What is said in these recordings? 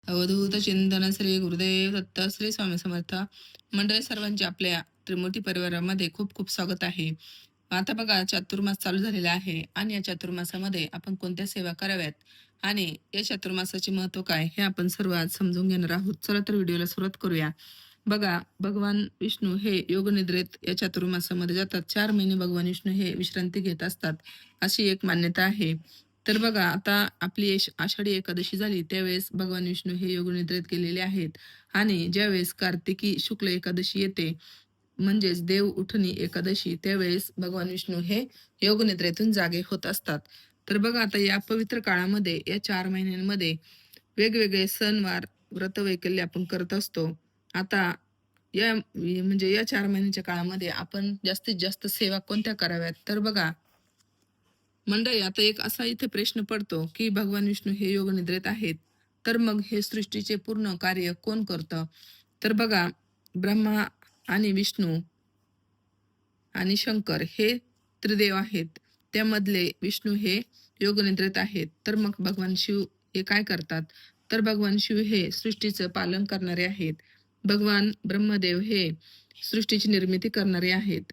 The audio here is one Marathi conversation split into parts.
अवधूत चिंतन श्री गुरुदेव दत्त श्री स्वामी समर्थ मंडळी सर्वांचे आपल्या त्रिमूर्ती परिवारामध्ये खूप खूप स्वागत आहे. आता बघा चातुर्मास चालू झालेला आहे आणि या चातुर्मासामध्ये आपण कोणत्या सेवा कराव्यात आणि या चातुर्मासाचे महत्व काय हे आपण सर्व आज समजून घेणार आहोत. चला तर व्हिडिओला सुरुवात करूया. बघा भगवान विष्णू हे योगनिद्रेत या चातुर्मासामध्ये जातात. 4 महिने भगवान विष्णू हे विश्रांती घेत असतात अशी एक मान्यता आहे. तर बघा आता आपली आषाढी एकादशी झाली त्यावेळेस भगवान विष्णू हे योगनिद्रेत गेलेले आहेत आणि ज्यावेळेस कार्तिकी शुक्ल एकादशी येते म्हणजेच देव उठणी एकादशी त्यावेळेस भगवान विष्णू हे योगनिद्रेतून जागे होत असतात. तर बघा आता या पवित्र काळामध्ये या 4 महिन्यांमध्ये वेगवेगळे सणवार व्रतवैकल्य आपण करत असतो. आता म्हणजे या 4 महिन्याच्या काळामध्ये आपण जास्तीत जास्त सेवा कोणत्या कराव्यात तर बघा मंडळी आता एक असा इथे प्रश्न पडतो की भगवान विष्णू हे योगनिद्रेत आहेत तर मग हे सृष्टीचे पूर्ण कार्य कोण करतं तर बघा ब्रह्मा आणि विष्णू आणि शंकर हे त्रिदेव आहेत. त्यामधले विष्णू हे योगनिद्रेत आहेत. तर मग भगवान शिव हे काय करतात? तर भगवान शिव हे सृष्टीचं पालन करणारे आहेत. भगवान ब्रह्मदेव हे सृष्टीची निर्मिती करणारे आहेत.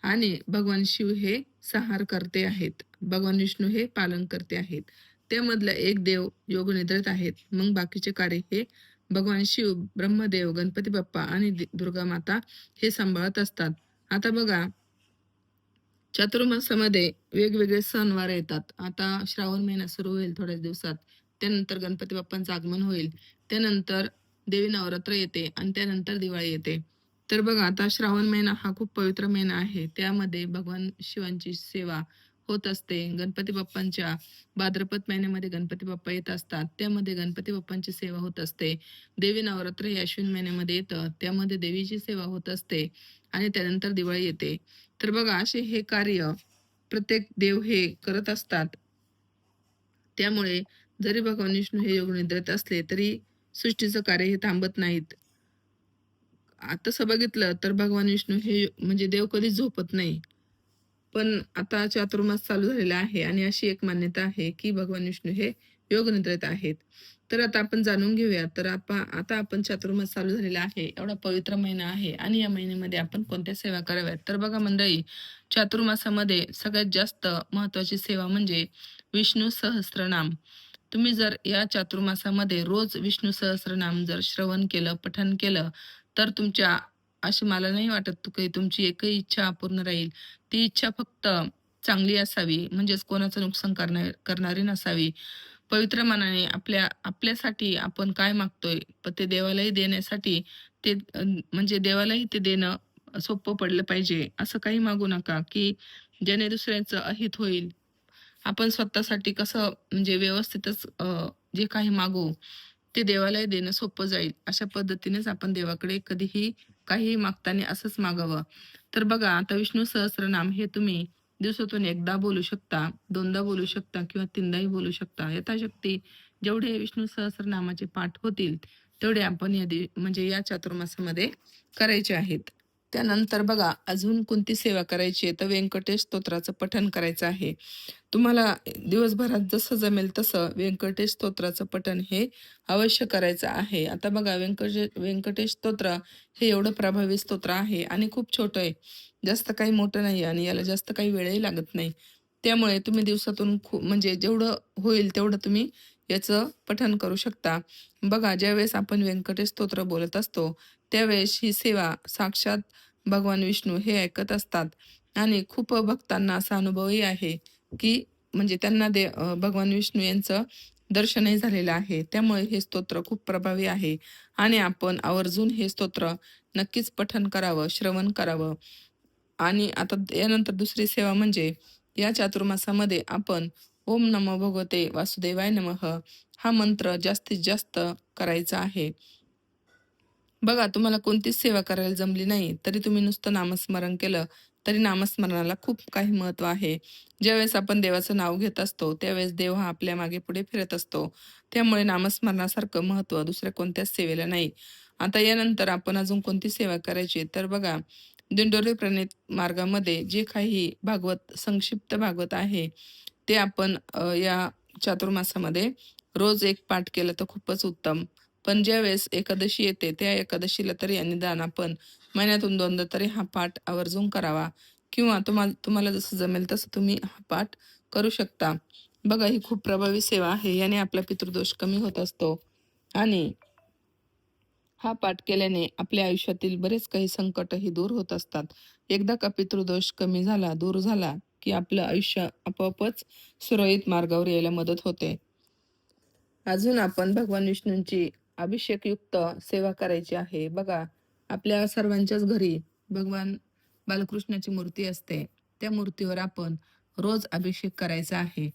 आणि भगवान शिव हे संहार करते आहेत. भगवान विष्णू हे पालन करते आहेत. त्यामधला एक देव योगनिद्रेत आहेत. मग बाकीचे कार्य हे भगवान शिव, ब्रह्मदेव, गणपती बाप्पा आणि दुर्गा माता हे सांभाळत असतात. आता बघा चातुर्मासामध्ये वेगवेगळे सणवार येतात. आता श्रावण महिना सुरू होईल थोड्याच दिवसात. त्यानंतर गणपती बाप्पांचं आगमन होईल. त्यानंतर देवी नवरात्र येते आणि त्यानंतर दिवाळी येते. तर बघा आता श्रावण महिना हा खूप पवित्र महिना आहे. त्यामध्ये भगवान शिवांची सेवा होत असते. गणपती बाप्पांच्या भाद्रपद महिन्यामध्ये गणपती बाप्पा येत असतात. त्यामध्ये गणपती बाप्पांची सेवा होत असते. देवी नवरात्र हे अश्विन महिन्यामध्ये येतं. त्यामध्ये देवीची सेवा होत असते आणि त्यानंतर दिवाळी येते. तर बघा असे हे कार्य प्रत्येक देव हे करत असतात. त्यामुळे जरी भगवान विष्णू हे योगनिद्रेत असले तरी सृष्टीचं कार्य हे थांबत नाहीत. तसं बघितलं तर भगवान विष्णू हे म्हणजे देव कधीच झोपत नाही. पण आता चातुर्मास चालू झालेला आहे आणि अशी एक मान्यता आहे की भगवान विष्णू हे योगनिद्रेत आहेत. तर आता आपण जाणून घेऊया. तर आता आपण चातुर्मास चालू झालेला आहे. एवढा पवित्र महिना आहे आणि या महिन्यामध्ये आपण कोणत्या सेवा कराव्यात? तर बघा मंडळी, चातुर्मासामध्ये सगळ्यात जास्त महत्त्वाची सेवा म्हणजे विष्णू सहस्त्रनाम. तुम्ही जर या चातुर्मासामध्ये रोज विष्णू सहस्त्रनाम जर श्रवण केलं, पठण केलं, तर तुमच्या अशी मला नाही वाटत काही तुमची एकही इच्छा अपूर्ण राहील. ती इच्छा फक्त चांगली असावी, म्हणजेच कोणाचं नुकसान करणारी नसावी. पवित्र मनाने आपल्यासाठी आपण काय मागतोय, पण ते देवालाही देण्यासाठी म्हणजे देवालाही ते देणं सोपं पडलं पाहिजे. असं काही मागू नका, की ज्याने दुसऱ्याचं अहित होईल. आपण स्वतःसाठी कसं म्हणजे व्यवस्थितच जे काही मागू, ते देवालाही देणं सोपं जाईल. अशा पद्धतीनेच आपण देवाकडे कधीही काहीही मागताना असंच मागावं. तर बघा आता विष्णू सहस्त्रनाम हे तुम्ही दिवसातून एकदा बोलू शकता, दोनदा बोलू शकता किंवा तीनदाही बोलू शकता. यथाशक्ती जेवढे विष्णू सहस्त्रनामाचे पाठ होतील, तेवढे आपण म्हणजे या चातुर्मासामध्ये करायचे आहेत. त्यानंतर बघा अजून कोणती सेवा करायची आहे, तर व्यंकटेश स्तोत्राचं पठण करायचं आहे. तुम्हाला दिवसभरात जसं जमेल तसं व्यंकटेश स्तोत्राचं पठण हे अवश्य करायचं आहे. आता बघा व्यंकटेश स्तोत्र हे एवढं प्रभावी स्तोत्र आहे आणि खूप छोटं आहे. जास्त काही मोठं नाही आणि याला जास्त काही वेळही लागत नाही. त्यामुळे तुम्ही दिवसातून खूप म्हणजे जेवढं होईल तेवढं तुम्ही याचं पठण करू शकता. बघा ज्यावेळेस आपण व्यंकटेश स्तोत्र बोलत असतो, त्यावेळेस ही सेवा साक्षात भगवान विष्णू हे ऐकत असतात आणि खूप भक्तांना असा अनुभवही आहे, की म्हणजे त्यांना भगवान विष्णू यांचं दर्शनही झालेलं आहे. त्यामुळे हे स्तोत्र खूप प्रभावी आहे आणि आपण आवर्जून हे स्तोत्र नक्कीच पठण करावं, श्रवण करावं. आणि आता यानंतर दुसरी सेवा म्हणजे या चातुर्मासामध्ये आपण ओम नमो भगवते वासुदेवाय नमः हा मंत्र जास्तीत जास्त करायचा आहे. बघा तुम्हाला कोणतीच सेवा करायला जमली नाही, तरी तुम्ही नुसतं नामस्मरण केलं, तरी नामस्मरणाला खूप काही महत्त्व आहे. ज्यावेळेस आपण देवाचं नाव घेत असतो, त्यावेळेस देव हा आपल्या मागे-पुढे फिरत असतो. त्यामुळे नामस्मरणासारखं महत्त्व दुसऱ्या कोणत्याच सेवेला नाही. आता यानंतर आपण अजून कोणती सेवा करायची, तर बघा दिंडोरी प्रणीत मार्गामध्ये जे काही भागवत, संक्षिप्त भागवत आहे, ते आपण या चातुर्मासामध्ये रोज एक पाठ केलं तर खूपच उत्तम. पण ज्यावेळेस एकादशी येते, त्या एकादशीला तरी निदान आपण महिन्यातून 2दा तरी हा पाठ आवर्जून करावा किंवा तुम्हाला जसं जमेल तसं तुम्ही हा पाठ करू शकता. बघा, ही खूप प्रभावी सेवा आहे. याने आपला पितृदोष कमी होत असतो आणि हा पाठ केल्याने आपल्या आयुष्यातील बरेच काही संकटही दूर होत असतात. एकदा का पितृदोष कमी झाला, दूर झाला, की आपलं आयुष्य आपोआपच सुरळीत मार्गावर यायला मदत होते. अजून आपण भगवान विष्णूंची अभिषेकयुक्त सेवा करायची आहे. बघा, आपल्या सर्वांच्याच घरी भगवान बालकृष्णाची मूर्ती असते. त्या मूर्तीवर आपण रोज अभिषेक करायचा आहे.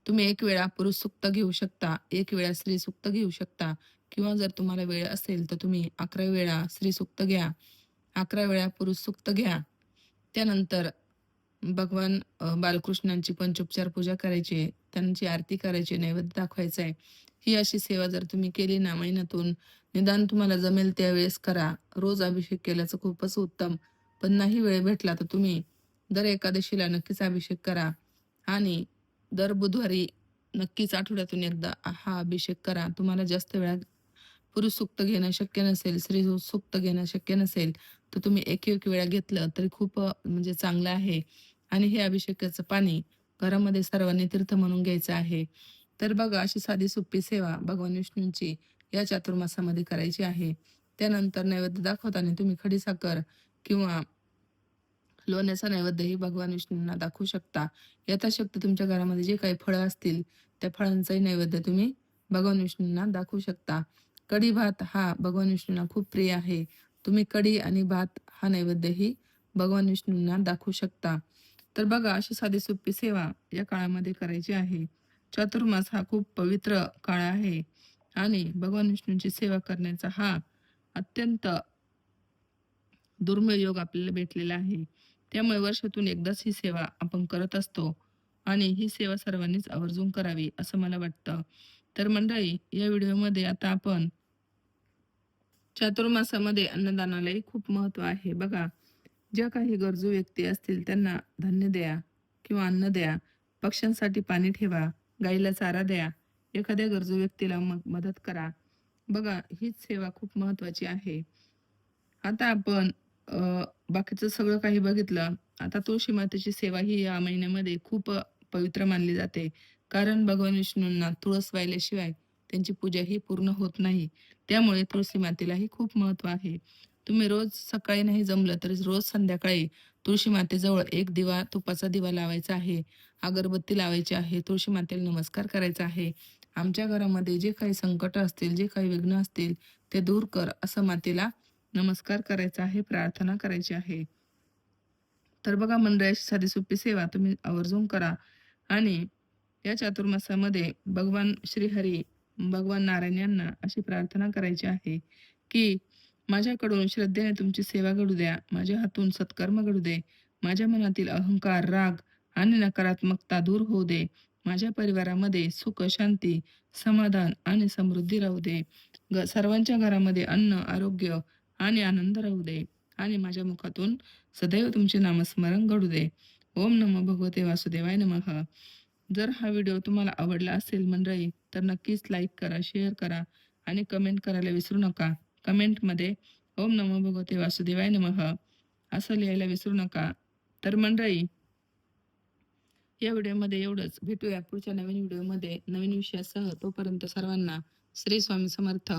तुम्ही एक वेळा पुरुष सुक्त घेऊ शकता, एक वेळा स्त्री सुक्त घेऊ शकता किंवा जर तुम्हाला वेळ असेल तर तुम्ही 11 वेळा स्त्री सुक्त घ्या, 11 वेळा पुरुष सुक्त घ्या. त्यानंतर भगवान बालकृष्णांची पंचोपचार पूजा करायची, त्यांची आरती करायची, नैवेद्य दाखवायचा आहे. ही अशी सेवा जर तुम्ही केली ना महिन्यातून, निदान तुम्हाला जमेल त्यावेळेस करा. रोज अभिषेक केल्याचं खूपच उत्तम. पण नाही वेळ भेटला तर तुम्ही दर एकादशीला नक्कीच अभिषेक करा आणि दर बुधवारी नक्कीच आठवड्यातून एकदा हा अभिषेक करा. तुम्हाला जास्त वेळा पुरुष सुक्त घेणं शक्य नसेल, स्त्री सुक्त घेणं शक्य नसेल, तर तुम्ही एक-एक वेळा घेतलं तरी खूप म्हणजे चांगलं आहे. आणि हे अभिषेकाचं पाणी घरामध्ये सर्वांनी तीर्थ म्हणून घ्यायचं आहे. तर बघा, अशी साधी सोपी सेवा भगवान विष्णूंची या चातुर्मासामध्ये करायची आहे. त्यानंतर नैवेद्य दाखवताना तुम्ही खडीसाखर किंवा लोण्याचा नैवेद्यही भगवान विष्णूंना दाखवू शकता. यथाशक्ती तुमच्या घरामध्ये जे काही फळं असतील, त्या फळांचाही नैवेद्य तुम्ही भगवान विष्णूंना दाखवू शकता. कढी भात हा भगवान विष्णूंना खूप प्रिय आहे. तुम्ही कढी आणि भात हा नैवेद्यही भगवान विष्णूंना दाखवू शकता. तर बघा, अशी साधी सोपी सेवा या काळामध्ये करायची आहे. चातुर्मास हा खूप पवित्र काळ आहे आणि भगवान विष्णूंची सेवा करण्याचा हा अत्यंत दुर्मिळ योग आपल्याला भेटलेला आहे. त्यामुळे वर्षातून एकदाच ही सेवा आपण करत असतो आणि ही सेवा सर्वांनीच आवर्जून करावी असं मला वाटतं. तर मंडळी, या व्हिडिओमध्ये आता आपण चातुर्मासामध्ये अन्नदानालाही खूप महत्त्व आहे. बघा, ज्या काही गरजू व्यक्ती असतील त्यांना धान्य द्या किंवा अन्न द्या, पक्ष्यांसाठी पाणी ठेवा, गाईला चारा द्या, एखाद्या गरजू व्यक्तीला मदत करा. बघा, हीच सेवा खूप महत्त्वाची आहे. आता आपण बाकीचं सगळं काही बघितलं. आता तुळशी मातेची सेवा ही या महिन्यामध्ये खूप पवित्र मानली जाते. कारण भगवान विष्णूंना तुळस वाहिल्याशिवाय त्यांची पूजा ही पूर्ण होत नाही. त्यामुळे तुळशी मातेलाही खूप महत्त्व आहे. तुम्ही रोज सकाळी नाही जमलं तरी रोज संध्याकाळी तुळशी मातेजवळ एक दिवा, तुपाचा दिवा लावायचा आहे, अगरबत्ती लावायची आहे, तुळशी मातेला नमस्कार करायचा आहे. आमच्या घरामध्ये जे काही संकट असतील, जे काही विघ्न असतील ते दूर कर, असं मातेला नमस्कार करायचा आहे, प्रार्थना करायची आहे. तर बघा मंडळी, अशी साधी सोपी सेवा तुम्ही आवर्जून करा आणि या चातुर्मासामध्ये भगवान श्रीहरी, भगवान नारायण यांना अशी प्रार्थना करायची आहे, की माझ्याकडून श्रद्धेने तुमची सेवा घडू द्या. माझ्या हातून सत्कर्म घडू दे. माझ्या मनातील अहंकार, राग आणि नकारात्मकता दूर होऊ दे. माझ्या परिवारामध्ये सुख, शांती, समाधान आणि समृद्धी राहू दे. सर्वांच्या घरामध्ये अन्न, आरोग्य आणि आनंद राहू दे आणि माझ्या मुखातून सदैव तुमचे नामस्मरण घडू दे. ओम नमो भगवते वासुदेवाय नमः. जर हा व्हिडिओ तुम्हाला आवडला असेल मंडळी, तर नक्कीच लाईक करा, शेअर करा आणि कमेंट करायला विसरू नका. कमेंटमध्ये ओम नमो भगवते वासुदेवाय नमः असं लिहायला विसरू नका. तर मंडळी, या व्हिडिओमध्ये एवढंच. भेटूया पुढच्या नवीन व्हिडिओमध्ये नवीन विषयासह. तोपर्यंत सर्वांना श्री स्वामी समर्थ.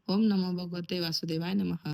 ओम नमो भगवते वासुदेवाय नमः.